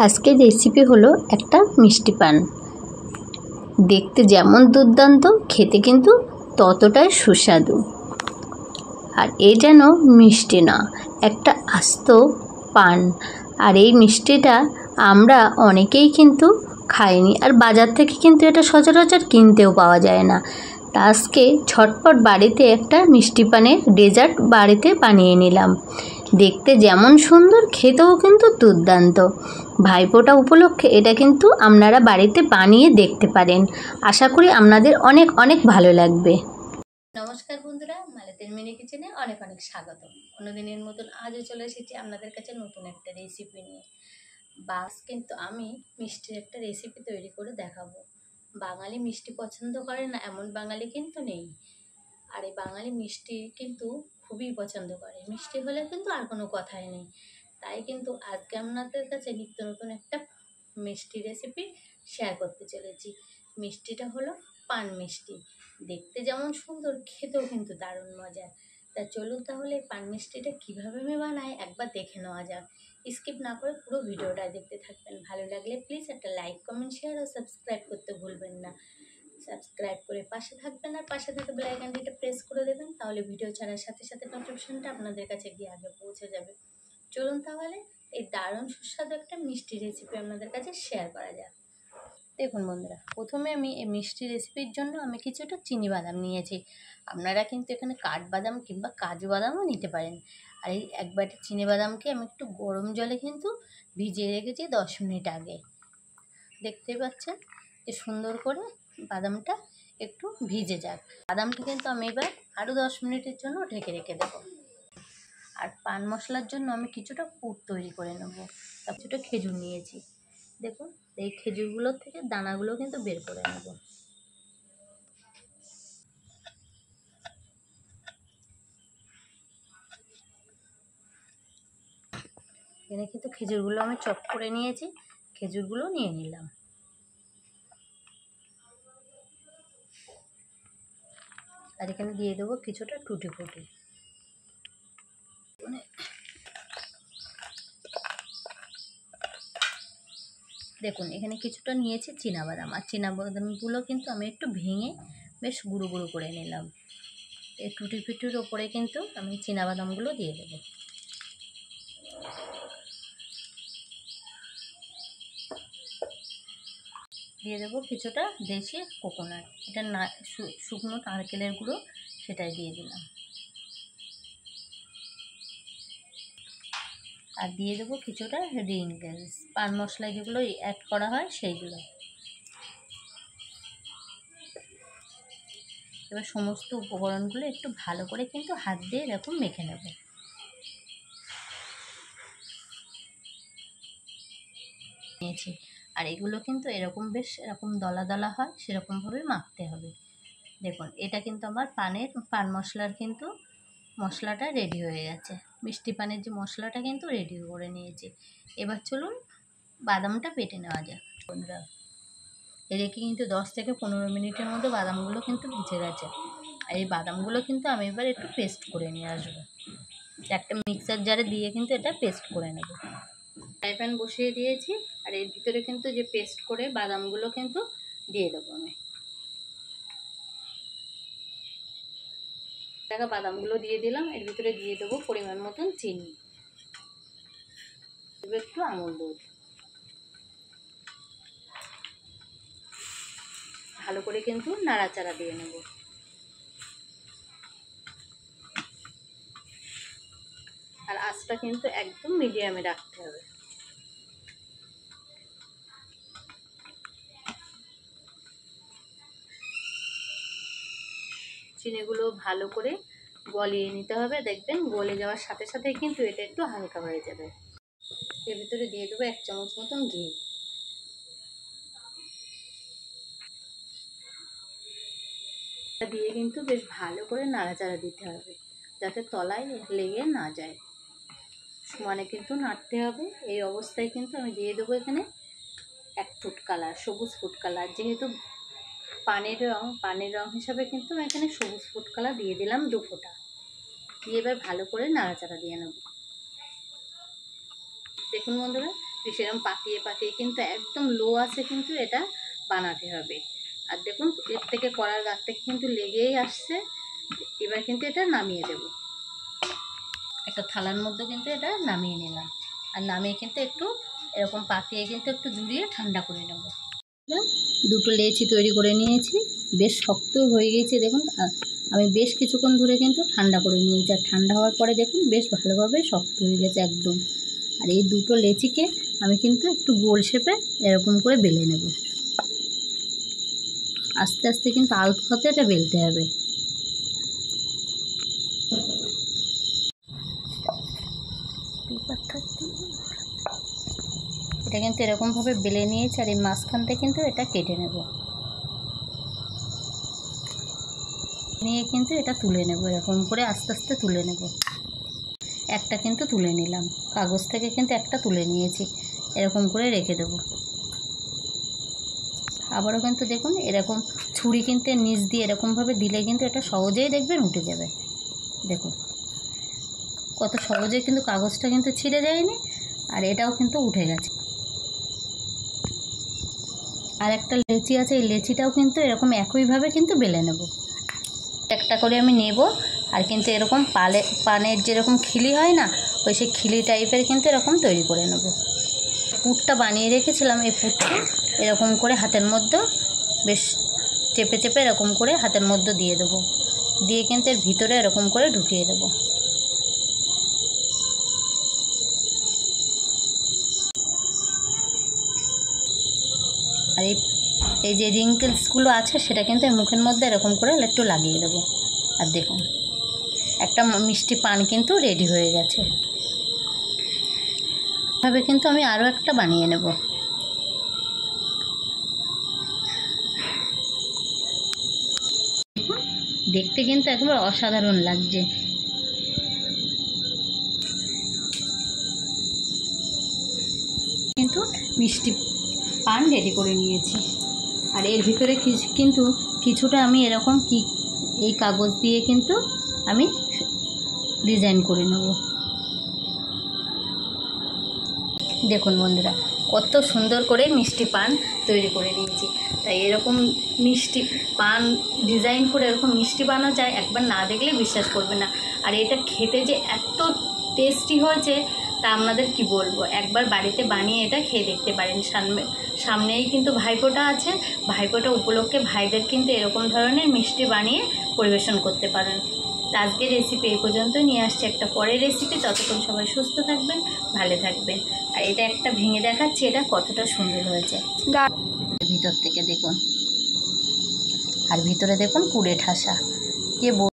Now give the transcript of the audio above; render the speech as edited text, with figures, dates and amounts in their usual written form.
আজকের রেসিপি হলো একটা মিষ্টি পান। দেখতে যেমন দুর্দান্ত, খেতে কিন্তু ততটাই সুস্বাদু। আর এ যেন মিষ্টি না, একটা আস্ত পান। আর এই মিষ্টিটা আমরা অনেকেই কিন্তু খাইনি, আর বাজার থেকে কিন্তু এটা সচরাচর কিনতেও পাওয়া যায় না। তা আজকে ঝটপট বাড়িতে একটা মিষ্টি পানের ডেজার্ট বাড়িতে বানিয়ে নিলাম। দেখতে যেমন সুন্দর, খেতেও কিন্তু দুর্দান্ত। ভাইফোঁটা উপলক্ষে এটা কিন্তু আপনারা বাড়িতে বানিয়ে দেখতে পারেন। আশা করি আপনাদের অনেক অনেক ভালো লাগবে। নমস্কার বন্ধুরা, মালতীর মিনি কিচেনে অনেক অনেক স্বাগত। অন্যদিনের মতন আজও চলে এসেছি আপনাদের কাছে নতুন একটা রেসিপি নিয়ে। বাস কিন্তু আমি মিষ্টির একটা রেসিপি তৈরি করে দেখাবো। বাঙালি মিষ্টি পছন্দ করে না এমন বাঙালি কিন্তু নেই। আর এই বাঙালি মিষ্টি কিন্তু খুবই পছন্দ করে, মিষ্টি হলে কিন্তু আর কোনো কথাই নেই। তাই কিন্তু আজকে আপনাদের কাছে নিত্য নতুন একটা মিষ্টি রেসিপি শেয়ার করতে চলেছি। মিষ্টিটা হলো পান মিষ্টি। দেখতে যেমন সুন্দর, খেতেও কিন্তু দারুণ মজার। তা চলুন তাহলে পান মিষ্টিটা কীভাবে আমি বানাই একবার দেখে নেওয়া যাক। স্কিপ না করে পুরো ভিডিওটা দেখতে থাকবেন। ভালো লাগলে প্লিজ একটা লাইক, কমেন্ট, শেয়ার ও সাবস্ক্রাইব করতে ভুলবেন না। সাবস্ক্রাইব করে পাশে থাকবেন আর পাশে থাকা বেল আইকনটা প্রেস করে দেবেন, তাহলে ভিডিও ছাড়ার সাথে সাথে নোটিফিকেশনটা আপনাদের কাছে গিয়ে আগে পৌঁছে যাবে। চলুন তাহলে এই দারুণ সুস্বাদু একটা মিষ্টি রেসিপি আপনাদের কাছে শেয়ার করা যাক। দেখুন বন্ধুরা, প্রথমে আমি এই মিষ্টি রেসিপির জন্য আমি কিছুটা চিনি বাদাম নিয়েছি। আপনারা কিন্তু এখানে কাঠবাদাম কিংবা কাজু বাদামও নিতে পারেন। আর এই এক বাটি চিনি বাদামকে আমি একটু গরম জলে কিন্তু ভিজিয়ে রেখেছি 10 মিনিট আগে। দেখতেই পাচ্ছেন যে সুন্দর করে বাদামটা একটু ভিজে যাক। বাদামটা কিন্তু আমি এবার আরও 10 মিনিটের জন্য ঢেকে রেখে দেবো। আর পান মশলার জন্য আমি কিছুটা পুর তৈরি করে নেব। তার কিছুটা খেজুর নিয়েছি। দেখুন এই খেজুরগুলোর থেকে দানাগুলো কিন্তু বের করে নেব। এখানে কিন্তু খেজুরগুলো আমি চপ করে নিয়েছি, খেজুরগুলো নিয়ে নিলাম। আর এখানে দিয়ে দেবো কিছুটা টুটি ফুটি। দেখুন এখানে কিছুটা নিয়েছি চীনাবাদাম, আর চীনাবাদামগুলো কিন্তু আমি একটু ভেঙে বেশ গুঁড়ো গুঁড়ো করে নিলাম। এই টুটি ফুটির ওপরে কিন্তু আমি চীনাবাদামগুলো দিয়ে দেবো। দিয়ে দেবো কিছুটা দেশি কোকোনাট, এটা না শুকনো নারকেলের গুঁড়ো, সেটাই দিয়ে দিলাম। আর দিয়ে দেবো কিছুটা রিঙ্গেলস, পান মশলায় যেগুলো অ্যাড করা হয় সেইগুলো। এবার সমস্ত উপকরণগুলো একটু ভালো করে কিন্তু হাত দিয়ে এরকম মেখে নেব। নিয়েছি, আর এগুলো কিন্তু এরকম বেশ এরকম দলা দলা হয় সেরকমভাবে মাখতে হবে। দেখুন এটা কিন্তু আমার পান মশলার কিন্তু মশলাটা রেডি হয়ে গেছে। মিষ্টি পানের যে মশলাটা কিন্তু রেডি করে নিয়েছি। এবার চলুন বাদামটা বেটে নেওয়া যাক। বন্ধুরা রেখে কিন্তু 10 থেকে 15 মিনিটের মধ্যে বাদামগুলো কিন্তু ভিজে গেছে। আর এই বাদামগুলো কিন্তু আমি এবার একটু পেস্ট করে নিয়ে আসবো। একটা মিক্সার জারে দিয়ে কিন্তু এটা পেস্ট করে নেব। ফ্রাই প্যান বসিয়ে দিয়েছি, আর এর ভিতরে কিন্তু যে পেস্ট করে বাদামগুলো কিন্তু দিয়ে দেবো আমি। বাদামগুলো দিয়ে দিলাম, এর ভিতরে দিয়ে দেবো পরিমাণ মতন চিনি, একটু আমুল দুধ। ভালো করে কিন্তু নাড়াচাড়া দিয়ে নেব। আর আঁচটা কিন্তু একদম মিডিয়ামে রাখতে হবে। চিনিগুলো ভালো করে গলিয়ে নিতে হবে। দেখবেন গলে যাওয়ার সাথে সাথে কিন্তু এটা একটু হালকা হয়ে যাবে। এর ভিতরে দিয়ে দেবো 1 চামচ মতন ঘি। দিয়ে কিন্তু বেশ ভালো করে নাড়াচাড়া দিতে হবে, যাতে তলায় লেগে না যায়। সমানে কিন্তু নাড়তে হবে। এই অবস্থায় কিন্তু আমি দিয়ে দেবো এখানে 1 ফুড কালার, সবুজ ফুড কালার। যেহেতু পানের রং হিসাবে কিন্তু আমি এখানে সবুজ ফুড কালার দিয়ে দিলাম 2 ফোঁটা। দিয়ে এবার ভালো করে নাড়াচাড়া দিয়ে নেব। দেখুন বন্ধুরা সেরকম পাতিয়ে পাতিয়ে কিন্তু একদম লো আছে কিন্তু এটা বানাতে হবে। আর দেখুন এর থেকে কড়ার গাছ থেকে কিন্তু লেগেই আসছে। এবার কিন্তু এটা নামিয়ে দেব। একটা থালার মধ্যে কিন্তু এটা নামিয়ে নিলাম। আর নামিয়ে কিন্তু একটু এরকম পাতিয়ে কিন্তু একটু জুড়িয়ে ঠান্ডা করে নেব। দুটো লেচি তৈরি করে নিয়েছি, বেশ শক্ত হয়ে গেছে দেখুন। আমি বেশ কিছুক্ষণ ধরে কিন্তু ঠান্ডা করে নিয়েছি, আর ঠান্ডা হওয়ার পরে দেখুন বেশ ভালোভাবে শক্ত হয়ে গেছে একদম। আর এই দুটো লেচিকে আমি কিন্তু একটু গোল শেপে এরকম করে বেলে নেব। আস্তে আস্তে কিন্তু আলতো হাতে এটা বেলতে হবে। এটা কিন্তু এরকমভাবে বেলে নিয়েছি, আর এই মাঝখান থেকে কিন্তু এটা কেটে নেব, নিয়ে কিন্তু এটা তুলে নেব। এরকম করে আস্তে আস্তে তুলে নেব। একটা কিন্তু তুলে নিলাম, কাগজ থেকে কিন্তু একটা তুলে নিয়েছি, এরকম করে রেখে দেব। আবারও কিন্তু দেখুন এরকম ছুরি কিন্তু নিচ দিয়ে এরকমভাবে দিলে কিন্তু এটা সহজেই দেখবেন উঠে যাবে। দেখুন কত সহজে কিন্তু কাগজটা কিন্তু ছিঁড়ে যায়নি, আর এটাও কিন্তু উঠে গেছে। আর একটা লেচি আছে, এই লেচিটাও কিন্তু এরকম একইভাবে কিন্তু বেলে নেব। একটা করে আমি নেব, আর কিন্তু এরকম পানের যেরকম খিলি হয় না, ওই সেই খিলি টাইপের কিন্তু এরকম তৈরি করে নেব। পুরটা বানিয়ে রেখেছিলাম, এই পুরটা এরকম করে হাতের মধ্যে বেশ চেপে চেপে এরকম করে হাতের মধ্যে দিয়ে দেবো, দিয়ে কিন্তু এর ভিতরে এরকম করে ঢুকিয়ে দেবো। আর এই যে রিঙ্কেলসগুলো আছে সেটা কিন্তু মুখের মধ্যে এরকম করে একটু লাগিয়ে দেবো। আর দেখুন একটা মিষ্টি পান কিন্তু রেডি হয়ে গেছে। এভাবে কিন্তু আমি আরও একটা বানিয়ে নেব। দেখতে কিন্তু একবার অসাধারণ লাগছে। কিন্তু মিষ্টি পান রেডি করে নিয়েছি, আর এর ভিতরে কিন্তু কিছুটা আমি এরকম এই কাগজ দিয়ে কিন্তু আমি ডিজাইন করে নেব। দেখুন বন্ধুরা কত সুন্দর করে মিষ্টি পান তৈরি করে নিয়েছি। তাই এরকম মিষ্টি পান ডিজাইন করে এরকম মিষ্টি বানানো যায়, একবার না দেখলে বিশ্বাস করবে না। আর এটা খেতে যে এত টেস্টি হয়েছে তা আপনাদের কি বলবো, একবার বাড়িতে বানিয়ে এটা খেয়ে দেখতে পারেন। সামনেই কিন্তু ভাইফোঁটা আছে, ভাইফোঁটা উপলক্ষে ভাইদের কিন্তু এরকম ধরনের মিষ্টি বানিয়ে পরিবেশন করতে পারেন। আজকের রেসিপি এই পর্যন্ত, নিয়ে আসছে একটা পরের রেসিপি। ততক্ষণ সবাই সুস্থ থাকবেন, ভালো থাকবেন। আর এটা একটা ভেঙে দেখাচ্ছি, এটা কতটা সুন্দর হয়েছে ভিতর থেকে দেখুন, আর ভিতরে দেখুন পুড়ে ঠাসা। কে